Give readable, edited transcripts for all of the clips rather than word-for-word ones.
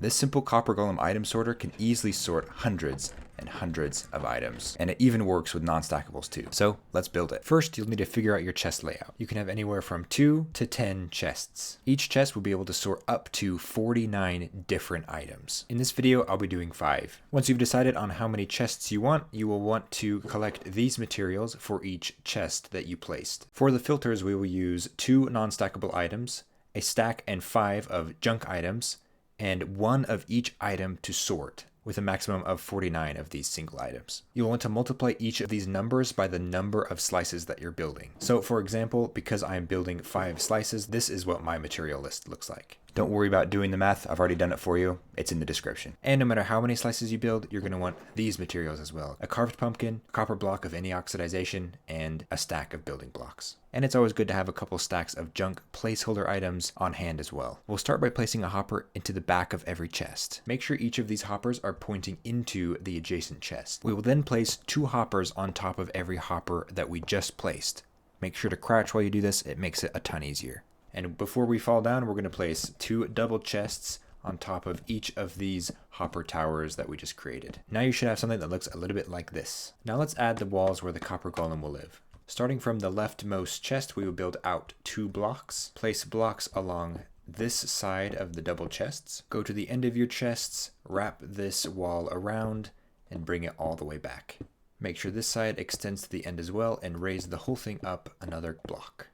This simple copper golem item sorter can easily sort hundreds and hundreds of items, and it even works with non-stackables too. So let's build it. First, you'll need to figure out your chest layout. You can have anywhere from 2 to 10 chests. Each chest will be able to sort up to 49 different items. In this video, I'll be doing 5. Once you've decided on how many chests you will want to collect these materials for each chest that you placed. For the filters, we will use 2 non-stackable items, a stack and 5 of junk items, and 1 of each item to sort, with a maximum of 49 of these single items. You'll want to multiply each of these numbers by the number of slices that you're building. So for example, because I'm building 5 slices, this is what my material list looks like. Don't worry about doing the math, I've already done it for you. It's in the description. And no matter how many slices you build, you're going to want these materials as well. A carved pumpkin, a copper block of any oxidization, and a stack of building blocks. And it's always good to have a couple stacks of junk placeholder items on hand as well. We'll start by placing a hopper into the back of every chest. Make sure each of these hoppers are pointing into the adjacent chest. We will then place 2 hoppers on top of every hopper that we just placed. Make sure to crouch while you do this, it makes it a ton easier. And before we fall down, we're going to place 2 double chests on top of each of these hopper towers that we just created. Now you should have something that looks a little bit like this. Now let's add the walls where the copper golem will live. Starting from the leftmost chest, we will build out 2 blocks. Place blocks along this side of the double chests. Go to the end of your chests, wrap this wall around, and bring it all the way back. Make sure this side extends to the end as well, and raise the whole thing up another block.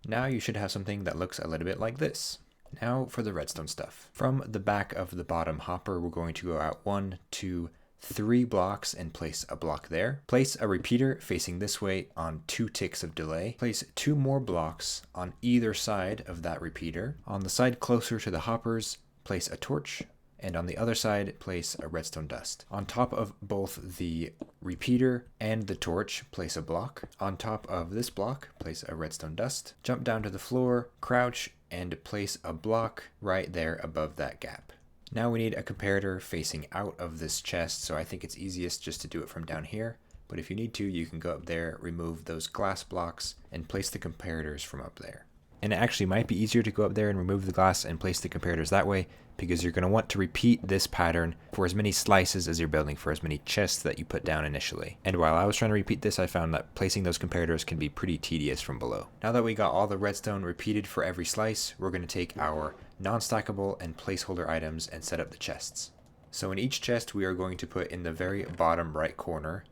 Now you should have something that looks a little bit like this. Now for the redstone stuff. From the back of the bottom hopper, we're going to go out 1, 2, 3 blocks and place a block there. Place a repeater facing this way on 2 ticks of delay. Place 2 more blocks on either side of that repeater. On the side closer to the hoppers, place a torch. And on the other side, place a redstone dust. On top of both the repeater and the torch, place a block. On top of this block, place a redstone dust. Jump down to the floor, crouch, and place a block right there above that gap. Now we need a comparator facing out of this chest, so I think it's easiest just to do it from down here. But if you need to, you can go up there, remove those glass blocks, and place the comparators from up there. And it actually might be easier to go up there and remove the glass and place the comparators that way, because you're going to want to repeat this pattern for as many slices as you're building, for as many chests that you put down initially. And while I was trying to repeat this, I found that placing those comparators can be pretty tedious from below. Now that we got all the redstone repeated for every slice, we're going to take our non-stackable and placeholder items and set up the chests. So in each chest, we are going to put in the very bottom right corner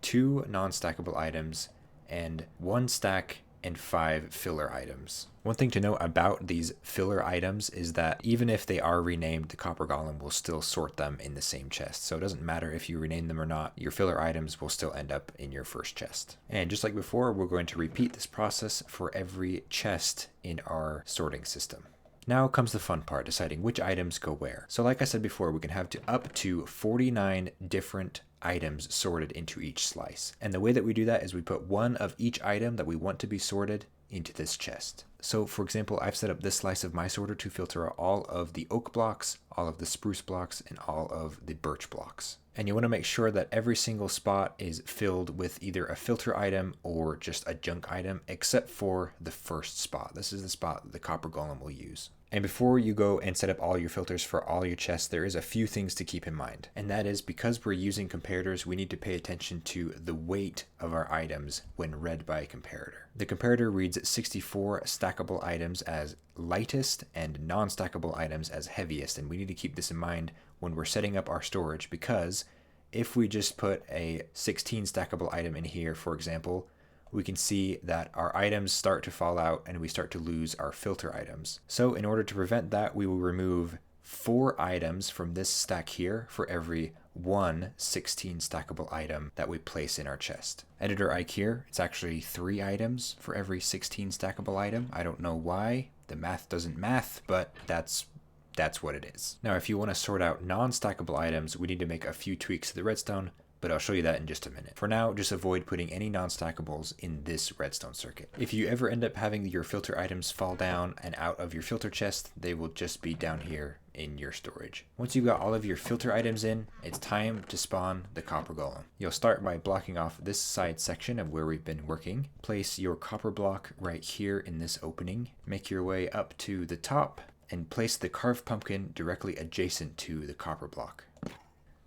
2 non-stackable items and 1 stack and 5 filler items. One thing to note about these filler items is that even if they are renamed, the copper golem will still sort them in the same chest. So it doesn't matter if you rename them or not, your filler items will still end up in your first chest. And just like before, we're going to repeat this process for every chest in our sorting system. Now comes the fun part, deciding which items go where. So like I said before, we can have up to 49 different items sorted into each slice. And the way that we do that is we put 1 of each item that we want to be sorted into this chest. So for example, I've set up this slice of my sorter to filter out all of the oak blocks, all of the spruce blocks, and all of the birch blocks. And you want to make sure that every single spot is filled with either a filter item or just a junk item, except for the first spot. This is the spot that the copper golem will use. And before you go and set up all your filters for all your chests, there is a few things to keep in mind. And that is, because we're using comparators, we need to pay attention to the weight of our items when read by a comparator. The comparator reads 64 stackable items as lightest and non-stackable items as heaviest. And we need to keep this in mind when we're setting up our storage, because if we just put a 16 stackable item in here, for example, we can see that our items start to fall out and we start to lose our filter items. So in order to prevent that, we will remove 4 items from this stack here for every 1 16 stackable item that we place in our chest. Editor Ike here, it's actually 3 items for every 16 stackable item. I don't know why, the math doesn't math, but that's what it is. Now if you want to sort out non-stackable items, we need to make a few tweaks to the redstone, but I'll show you that in just a minute. For now, just avoid putting any non-stackables in this redstone circuit. If you ever end up having your filter items fall down and out of your filter chest, they will just be down here in your storage. Once you've got all of your filter items in, it's time to spawn the copper golem. You'll start by blocking off this side section of where we've been working. Place your copper block right here in this opening. Make your way up to the top and place the carved pumpkin directly adjacent to the copper block.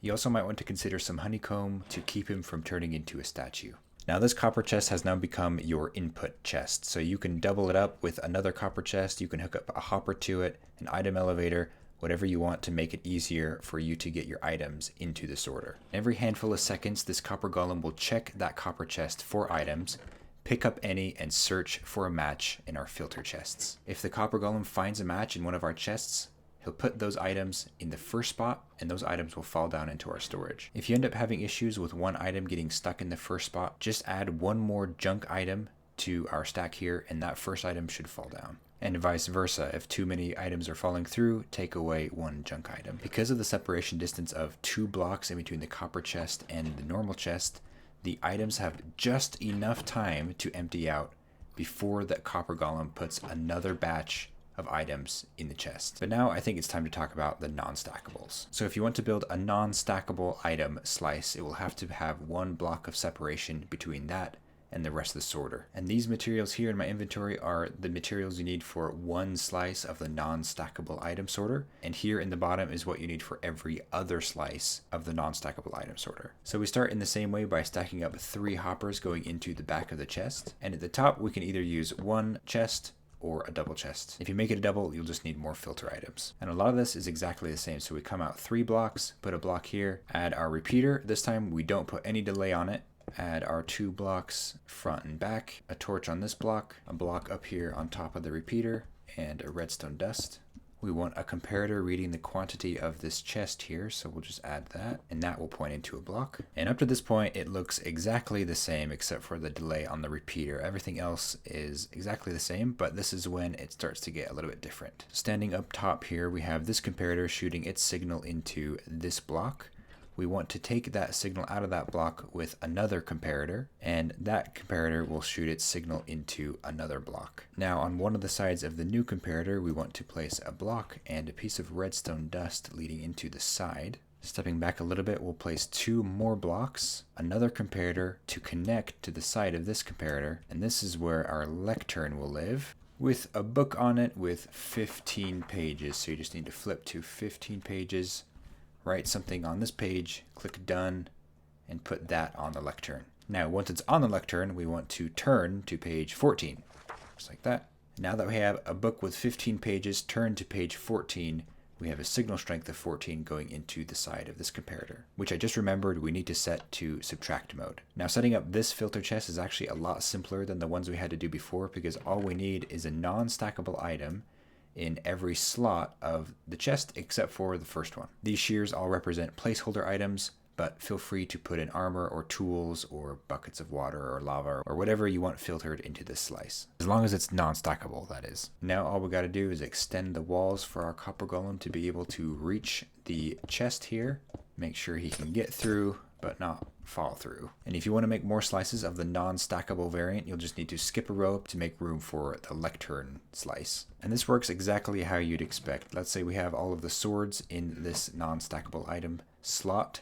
You also might want to consider some honeycomb to keep him from turning into a statue. Now this copper chest has now become your input chest, so you can double it up with another copper chest, you can hook up a hopper to it, an item elevator, whatever you want to make it easier for you to get your items into the sorter. Every handful of seconds, this copper golem will check that copper chest for items, pick up any, and search for a match in our filter chests. If the copper golem finds a match in one of our chests, he'll put those items in the first spot, and those items will fall down into our storage. If you end up having issues with one item getting stuck in the first spot, just add one more junk item to our stack here, and that first item should fall down. And vice versa, if too many items are falling through, take away one junk item. Because of the separation distance of 2 blocks in between the copper chest and the normal chest, the items have just enough time to empty out before the copper golem puts another batch of items in the chest. But now I think it's time to talk about the non-stackables. So if you want to build a non-stackable item slice, it will have to have 1 block of separation between that and the rest of the sorter. And these materials here in my inventory are the materials you need for 1 slice of the non-stackable item sorter. And here in the bottom is what you need for every other slice of the non-stackable item sorter. So we start in the same way by stacking up 3 hoppers going into the back of the chest. And at the top, we can either use 1 chest or a double chest. If you make it a double, you'll just need more filter items. And a lot of this is exactly the same. So we come out 3 blocks, put a block here, add our repeater. This time we don't put any delay on it. Add our 2 blocks front and back, a torch on this block, a block up here on top of the repeater, and a redstone dust. We want a comparator reading the quantity of this chest here, so we'll just add that, and that will point into a block. And up to this point, it looks exactly the same except for the delay on the repeater. Everything else is exactly the same, but this is when it starts to get a little bit different. Standing up top here, we have this comparator shooting its signal into this block. We want to take that signal out of that block with another comparator, and that comparator will shoot its signal into another block. Now on one of the sides of the new comparator, we want to place a block and a piece of redstone dust leading into the side. Stepping back a little bit, we'll place 2 more blocks, another comparator to connect to the side of this comparator, and this is where our lectern will live, with a book on it with 15 pages. So you just need to flip to 15 pages, write something on this page, click done, and put that on the lectern. Now, once it's on the lectern, we want to turn to page 14, just like that. Now that we have a book with 15 pages turned to page 14, we have a signal strength of 14 going into the side of this comparator, which I just remembered we need to set to subtract mode. Now, setting up this filter chest is actually a lot simpler than the ones we had to do before, because all we need is a non-stackable item in every slot of the chest except for the first one. These shears all represent placeholder items, but feel free to put in armor or tools or buckets of water or lava or whatever you want filtered into this slice. As long as it's non-stackable, that is. Now all we gotta do is extend the walls for our copper golem to be able to reach the chest here. Make sure he can get through, but not fall through. And if you want to make more slices of the non-stackable variant, you'll just need to skip a row to make room for the lectern slice. And this works exactly how you'd expect. Let's say we have all of the swords in this non-stackable item slot,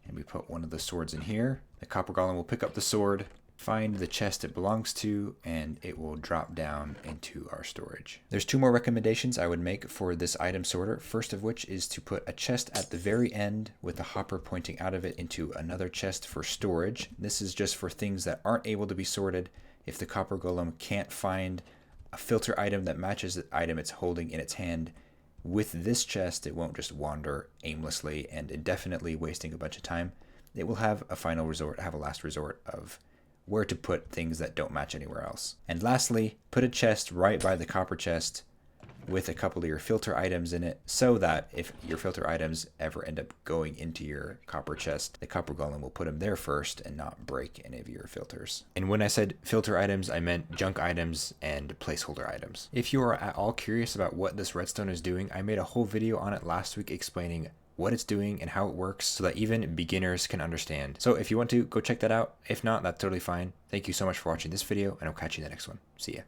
and we put one of the swords in here. The copper golem will pick up the sword, find the chest it belongs to, and it will drop down into our storage. There's 2 more recommendations I would make for this item sorter. First of which is to put a chest at the very end with the hopper pointing out of it into another chest for storage. This is just for things that aren't able to be sorted. If the copper golem can't find a filter item that matches the item it's holding in its hand, with this chest it won't just wander aimlessly and indefinitely wasting a bunch of time. It will have a final resort, have a last resort of where to put things that don't match anywhere else. And lastly, put a chest right by the copper chest with a couple of your filter items in it, so that if your filter items ever end up going into your copper chest, the copper golem will put them there first and not break any of your filters. And when I said filter items, I meant junk items and placeholder items. If you are at all curious about what this redstone is doing, I made a whole video on it last week explaining what it's doing and how it works so that even beginners can understand. So if you want to, go check that out. If not, that's totally fine. Thank you so much for watching this video, and I'll catch you in the next one. See ya.